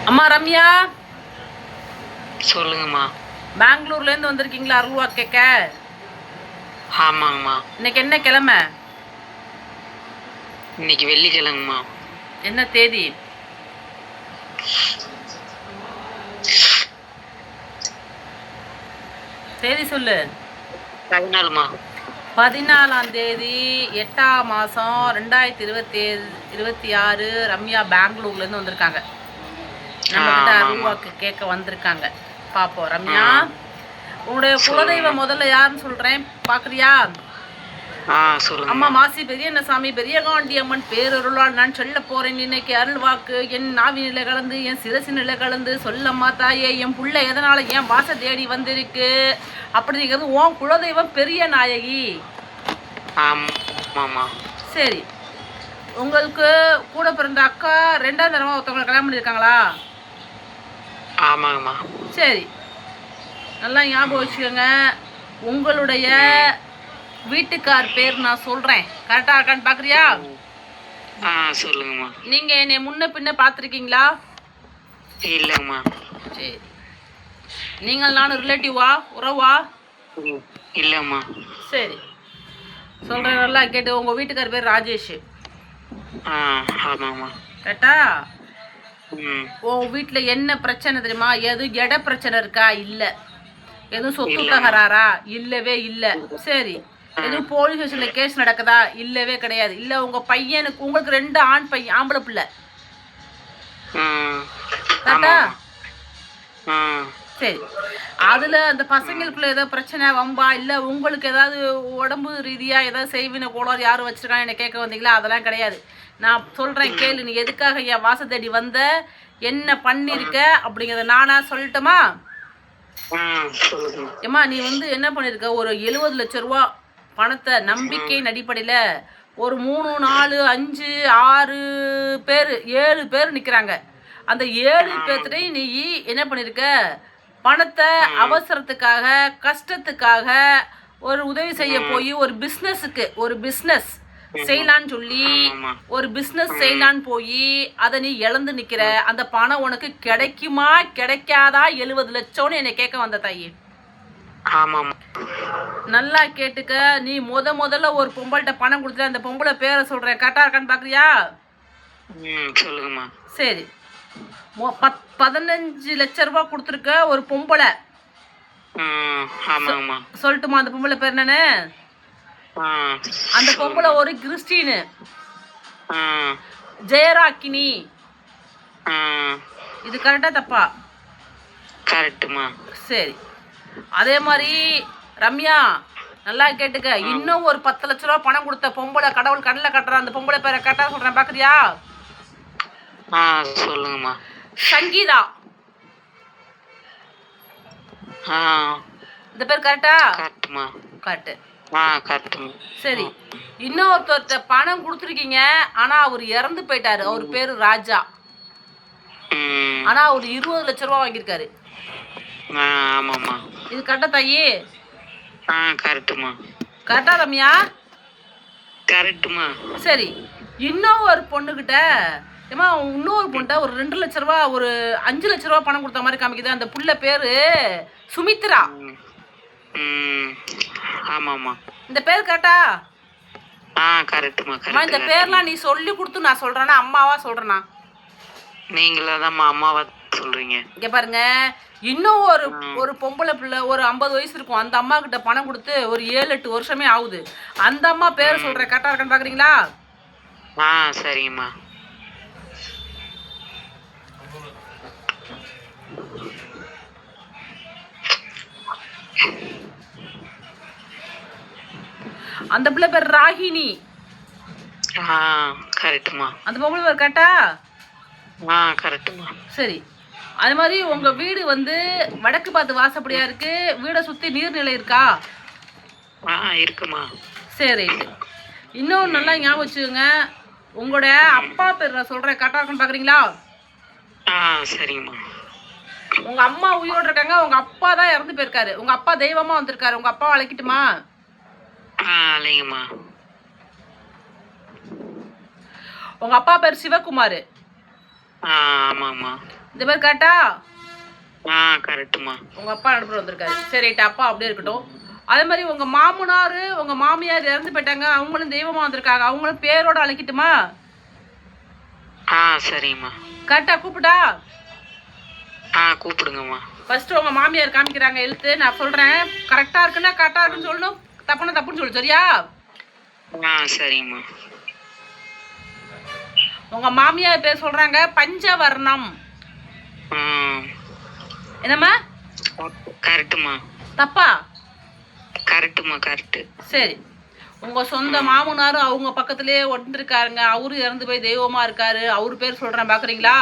அம்மா ரம்யா, சொல்லுங்கம்மா. பெங்களூர்லேருந்து வந்திருக்கீங்களா அருள்வா கேட்க? ஆமாங்கம்மா. இன்னைக்கு என்ன கிழமை? இன்னைக்கு வெள்ளிக்கிழமைம்மா. என்ன தேதி? தேதி சொல்லு. 14ம்மா. 14ஆம் தேதி 8ஆம் மாதம் 2026. ரம்யா பெங்களூர்லேருந்து வந்திருக்காங்க. நம்மகிட்ட அருள்வாக்கு கேட்க வந்திருக்காங்க. பார்ப்போம். ரம்யா, உங்களுடைய குலதெய்வம் முதல்ல யாருன்னு சொல்கிறேன், பார்க்குறியா? அம்மா மாசி பெரியண்ணசாமி பெரியகாண்டி அம்மன் பேரருளால் நான் சொல்ல போறேன் இன்னைக்கு அருள்வாக்கு. என் நாவி நிலை கலந்து என் சிரசு நிலை கலந்து சொல்லம்மா தாயே, என் புள்ள எதனால என் வாச தேடி வந்திருக்கு அப்படிங்கிறது உன் குலதெய்வம் பெரிய நாயகி. சரி, உங்களுக்கு கூட பிறந்த அக்கா 2ஆம் தடவை ஒருத்தவங்களை கல்யாணம் பண்ணியிருக்காங்களா? ஆமாங்கம்மா. சரி, நல்லா ஞாபகம் வச்சுக்கோங்க. உங்களுடைய வீட்டுக்கார் பேர் நான் சொல்றேன், கரெக்டா இருக்கான்னு பாக்குறியா? சொல்லுங்கம்மா. நீங்க என்னை முன்ன பின்ன பார்த்துருக்கீங்களா? இல்லைங்கம்மா. சரி, நீங்கள் நானும் ரிலேட்டிவா, உறவா? இல்லைம்மா. சரி, சொல்றேன், நல்லா கேட்டு. உங்க வீட்டுக்கார் பேர் ராஜேஷ். ஆமாங்கம்மா. கரெக்டா? உன் வீட்டில் என்ன பிரச்சனை தெரியுமா? எதுவும் இட பிரச்சனை இருக்கா? இல்லை. எதுவும் சொத்து தகராறா? இல்லவே இல்லை. சரி, எதுவும் போலீஸ் ஸ்டேஷனில் கேஸ் நடக்குதா? இல்லவே கிடையாது. இல்லை, உங்கள் பையனுக்கு உங்களுக்கு 2 ஆண் பையன், ஆம்பளை பிள்ளை, கரெக்டா? சரி, அதில் அந்த பசங்களுக்குள்ள ஏதோ பிரச்சனை வம்பா, இல்லை உங்களுக்கு ஏதாவது உடம்பு ரீதியாக ஏதாவது செய்வின கோளாறு யாரும் வச்சுருக்காங்க என்னை கேட்க வந்தீங்களா? அதெல்லாம் கிடையாது. நான் சொல்கிறேன் கேளு. நீ எதுக்காக என் வாச தேடி வந்த, என்ன பண்ணியிருக்க அப்படிங்கிறத நானா சொல்லட்டுமா? ஏம்மா, நீ என்ன பண்ணியிருக்க, ஒரு 70 லட்ச ரூபா பணத்தை நம்பிக்கையின் அடிப்படையில் ஒரு 3, 4, 5, 6 பேர், 7 பேர் நிற்கிறாங்க. அந்த 7 பேர்த்தையும் நீ என்ன பண்ணியிருக்க, பணத்தை அவசரத்துக்காக கஷ்டத்துக்காக ஒரு உதவி செய்ய போய் ஒரு பிஸ்னஸ் செய்யலான்னு சொல்லி ஒரு பிஸ்னஸ் செய்யலான்னு போய் அதை நீ இழந்து நிற்கிற. அந்த பணம் உனக்கு கிடைக்குமா கிடைக்காதா 70 லட்சம்னு என்னை கேட்க வந்த தாயி. நல்லா கேட்டுக்க. நீ முதல்ல ஒரு பொம்பள்கிட்ட பணம் கொடுத்துட்டு அந்த பொம்பளை பேரை சொல்றேன், கரெக்டா இருக்கான்னு பாக்குறியா? சரி, 15 லட்ச ரூபா கொடுத்துருக்க ஒரு பொம்பளை. சொல்லட்டுமா அந்த பொம்பளை பேர் என்னன்னு? அந்த பொம்பளை ஒரு கிறிஸ்டின், ஜெயராக்கினி. இது கரெக்டா தப்பா? கரெக்ட்டுமா. சரி, அதே மாதிரி ரம்யா, நல்லா கேட்டுக்க. இன்னும் ஒரு 10 லட்ச ரூபா பணம் கொடுத்த பொம்பளை, கடவுள் கடலை கட்டுற அந்த பொம்பளை பேரை கரெக்டா சொல்றேன், பாக்குறியா? சொல்லுங்கம்மா. சங்கீதா. இந்த பேர் கரெக்டா? கரெக்ட். சரி, இன்னொருத்தர்கிட்ட பணம் கொடுத்துருக்கீங்க, ஆனா அவர் இறந்து போயிட்டாரு. அவர் பேரு ராஜா. ஆனா அவர் 20 லட்ச ரூபா வாங்கியிருக்காரு. இது கரெக்டா தாயி? கரெக்டா ரம்யா? சரி, இன்னும் ஒரு பொண்ணுகிட்ட, ஏமா இன்னொரு பொண்ணு ஒரு 2 லட்ச ரூபா ஒரு 5 லட்ச ரூபா பணம் கொடுத்த மாதிரி காமிக்குது. அந்த புள்ள பேரு சுமித்ரா. இந்த பேர் கரெக்டா? இந்த பேர்லாம் நீ சொல்லி கொடுத்து நான் சொல்றேன்னா அம்மாவா சொல்றேனா? நீங்களாதான் அம்மாவா சொல்றீங்க. இங்க பாருங்க, இன்னும் ஒரு பொம்பளை பிள்ளை ஒரு 50 வயசு இருக்கும். அந்த அம்மா கிட்ட பணம் கொடுத்து ஒரு 7-8 வருஷமே ஆகுது. அந்த அம்மா பேரை சொல்றேன், கரெக்டா இருக்கான்னு பாக்குறீங்களா? சரிங்கம்மா. அந்த பிள்ளை பேர் ராகினி. கரெக்ட்மா. அந்த பொம்பளை பேர் கரெக்டா? கரெக்ட்மா. சரி, அது மாதிரி உங்க வீடு வடக்கு பார்த்து வாசப்படியா இருக்கு. வீடை சுத்தி நீர்நிலை இருக்கா? இருக்குமா. சரி, இன்னும் நல்லா ஞாபகம் வச்சுக்கோங்க. உங்களோட அப்பா பேர் நான் சொல்றேன், கரெக்டா இருக்குன்னு பாக்குறீங்களா? சரிங்கம்மா. உங்க அம்மா உயிரோடு இருக்காங்க, உங்க அப்பா தான் இறந்து போயிருக்காரு. உங்க அப்பா தெய்வமா வந்திருக்காரு. உங்க அப்பா அழைக்கட்டுமா? உங்க அப்பா பேர் சிவகுமார். ஆ ஆமாம்மா. இந்த பேர் கரெக்டா? ஆ கரெக்டுமா. உங்க அப்பா நடுப்புற வந்திருக்காரு. சரி ரைட், அப்பா அப்படியே இருக்கட்டும். அதே மாதிரி உங்க மாமனார் உங்க மாமியார் இறந்து போயிட்டாங்க, அவங்களும் தெய்வமா வந்திருக்காங்க, அவங்களும் பேரோட அழைக்கட்டுமா? ஆ சரிங்கம்மா. கரெக்டா கூப்பிட்டா? ஆ கூப்பிடுங்கம்மா. ஃபர்ஸ்ட் உங்க மாமியார் காமிக்கிறாங்க எழுத்து, நான் சொல்றேன். கரெக்டா இருக்குன்னா கரெக்டா இருக்குன்னு சொல்லணும், தப்புன்னா தப்புன்னு சொல்லு, சரியா? ஆ சரிங்கம்மா. உங்க மாமியார் பேர் சொல்றாங்க பஞ்சவர்ணம். என்னம்மா? கரெக்டுமா. தப்பா? கரெக்டுமா கரெக்டு. சரி. உங்க சொந்த மாமனாரும் அவங்க பக்கத்திலேயே ஒட்டிருக்காருங்க, அவரு இறந்து போய் தெய்வமா இருக்காரு, அவரு பேர் சொல்றேன், பாக்குறீங்களா?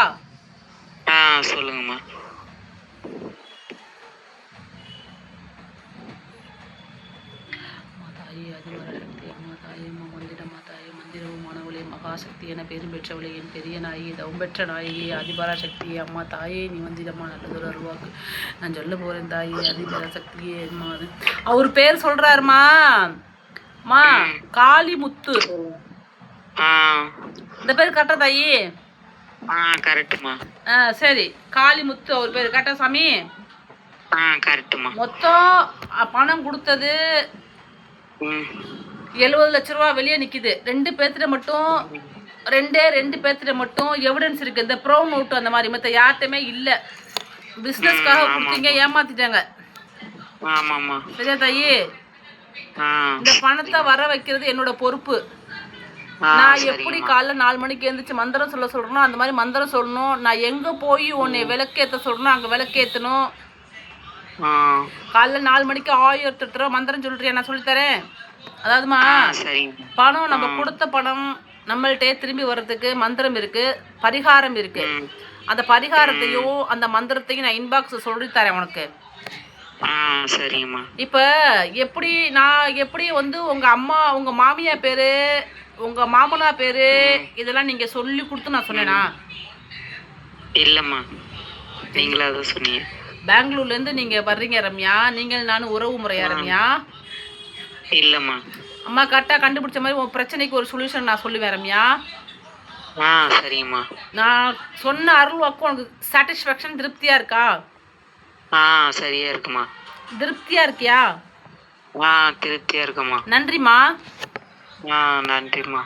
ஆ சொல்லுங்கம்மா. மகாசக்தி என பெரும் பெற்றவளே, என் பெரிய நாயகி, தவம் பெற்ற நாயகி, அதிபரா சக்தியே, அம்மா தாயே நீ வந்திடம்மா, நல்லதொரு அருவாக்கு நான் சொல்ல போறேன் தாயே, அதிபரா சக்தியே அம்மா. அது அவர் பேர் சொல்றாருமா. மா காளிமுத்து. இந்த பேர் கரெக்டா தாயி? கரெக்டுமா. சரி, காளிமுத்து அவர் பேர் கரெக்டா சாமி? கரெக்டுமா. மொத்தம் பணம் கொடுத்தது 70 லட்ச ரூபா வெளியே நிக்குது. 2 பேர்த்திட்ட மட்டும் 2 பேர்த்திட்ட மட்டும் எவிடன்ஸ் இருக்கு, இந்த ப்ரோ நோட்டு அந்த மாதிரி. மற்ற யார்கிட்டயுமே இல்ல. பிசினஸ்க்காக கொடுத்தீங்க, ஏமாத்திட்டாங்க. சரியா தாயி? இந்த பணத்தை வர வைக்கிறது என்னோட பொறுப்பு. நான் எப்படி காலைல 4 மணிக்கு எழுந்திரிச்சு மந்திரம் சொல்ல சொல்றேனோ அந்த மாதிரி மந்திரம் சொல்லணும். நான் எங்க போய் உன்னை விளக்கேற்ற சொல்றேனோ அங்க விளக்கேற்றணும். காலைல 4 மணிக்கு 1008 ரூபா மந்திரம் சொல்றியா, நான் சொல்லித்தரேன். அதாவதுமா, பணம் நம்ம கொடுத்த பணம் நம்மள்கிட்டே திரும்பி வர்றதுக்கு மந்திரம் இருக்கு, பரிகாரம் இருக்கு. அந்த பரிகாரத்தையும் அந்த மந்திரத்தையும் நான் இன்பாக்ஸ் சொல்லித்தரேன் உனக்கு. இப்ப எப்படி நான் எப்படி வந்து உங்க அம்மா உங்க மாமியா பேரு உங்க மாமனா பேரு இதெல்லாம் நீங்க சொல்லி கொடுத்து நான் சொன்னேனா? இல்லம்மா, நீங்களா அத சொன்னீங்க. பெங்களூர்ல இருந்து நீங்க வர்றீங்க ரம்யா, நீங்கள் நானும் உறவு முறையா ரம்யா? இல்லம்மா. அம்மா கரெக்டா கண்டுபிடிச்ச மாதிரி உன் பிரச்சனைக்கு ஒரு சொல்யூஷன் நான் சொல்லுவேன் ரம்யா. சரிம்மா. நான் சொன்ன அருள் வாக்கு உனக்கு சாட்டிஸ்ஃபேக்ஷன் திருப்தியா இருக்கா? சரியா இருக்குமா. திருப்தியா இருக்கியா? திருப்தியா இருக்குமா. நன்றிமா. நன்றிம்மா.